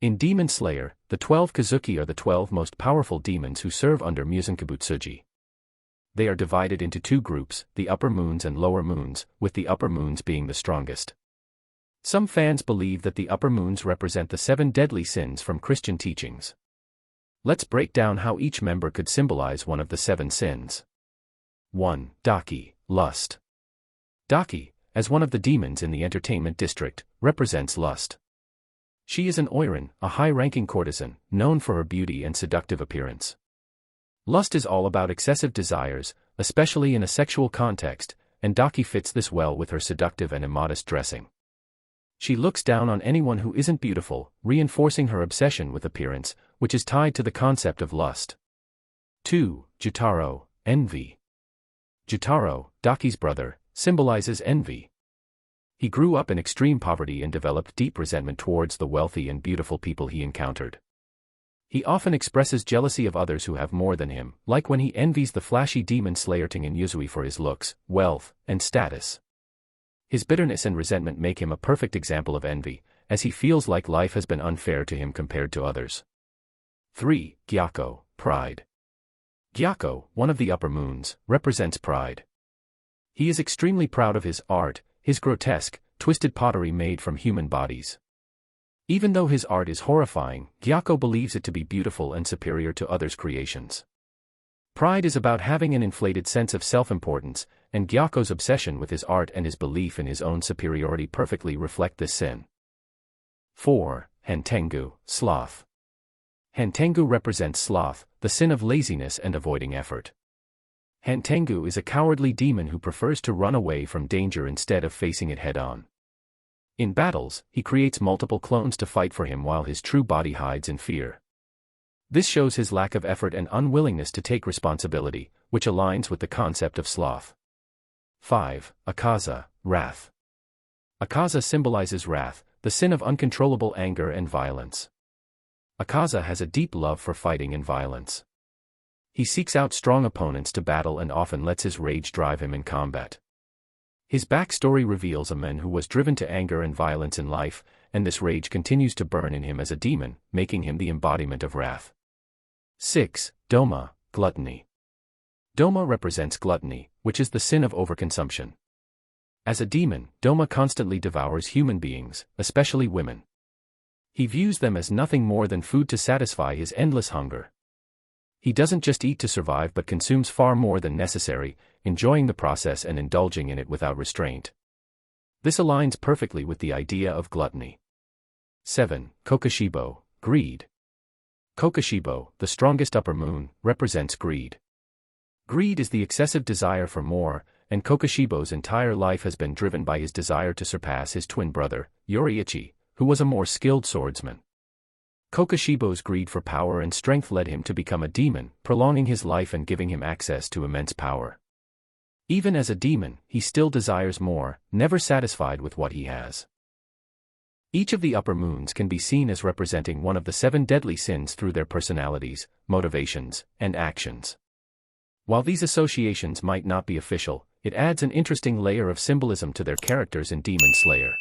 In Demon Slayer, the 12 Kizuki are the 12 most powerful demons who serve under Muzan Kibutsuji. They are divided into two groups, the upper moons and lower moons, with the upper moons being the strongest. Some fans believe that the upper moons represent the 7 deadly sins from Christian teachings. Let's break down how each member could symbolize one of the 7 sins. 1. Daki, lust. Daki, as one of the demons in the entertainment district, represents lust. She is an Oiran, a high-ranking courtesan, known for her beauty and seductive appearance. Lust is all about excessive desires, especially in a sexual context, and Daki fits this well with her seductive and immodest dressing. She looks down on anyone who isn't beautiful, reinforcing her obsession with appearance, which is tied to the concept of lust. 2. Gyutaro, envy. Gyutaro, Daki's brother, symbolizes envy. He grew up in extreme poverty and developed deep resentment towards the wealthy and beautiful people he encountered. He often expresses jealousy of others who have more than him, like when he envies the flashy demon slayer Tengen Yuzui for his looks, wealth, and status. His bitterness and resentment make him a perfect example of envy, as he feels like life has been unfair to him compared to others. 3. Gyokko, pride. Gyokko, one of the upper moons, represents pride. He is extremely proud of his art, his grotesque, twisted pottery made from human bodies. Even though his art is horrifying, Gyokko believes it to be beautiful and superior to others' creations. Pride is about having an inflated sense of self-importance, and Gyokko's obsession with his art and his belief in his own superiority perfectly reflect this sin. 4. Hantengu, sloth. Hantengu represents sloth, the sin of laziness and avoiding effort. Hantengu is a cowardly demon who prefers to run away from danger instead of facing it head-on. In battles, he creates multiple clones to fight for him while his true body hides in fear. This shows his lack of effort and unwillingness to take responsibility, which aligns with the concept of sloth. 5. Akaza, wrath. Akaza symbolizes wrath, the sin of uncontrollable anger and violence. Akaza has a deep love for fighting and violence. He seeks out strong opponents to battle and often lets his rage drive him in combat. His backstory reveals a man who was driven to anger and violence in life, and this rage continues to burn in him as a demon, making him the embodiment of wrath. 6. Doma, gluttony. Doma represents gluttony, which is the sin of overconsumption. As a demon, Doma constantly devours human beings, especially women. He views them as nothing more than food to satisfy his endless hunger. He doesn't just eat to survive but consumes far more than necessary, enjoying the process and indulging in it without restraint. This aligns perfectly with the idea of gluttony. 7. Kokushibo, greed. Kokushibo, the strongest upper moon, represents greed. Greed is the excessive desire for more, and Kokushibo's entire life has been driven by his desire to surpass his twin brother, Yoriichi, who was a more skilled swordsman. Kokushibo's greed for power and strength led him to become a demon, prolonging his life and giving him access to immense power. Even as a demon, he still desires more, never satisfied with what he has. Each of the upper moons can be seen as representing one of the 7 deadly sins through their personalities, motivations, and actions. While these associations might not be official, it adds an interesting layer of symbolism to their characters in Demon Slayer.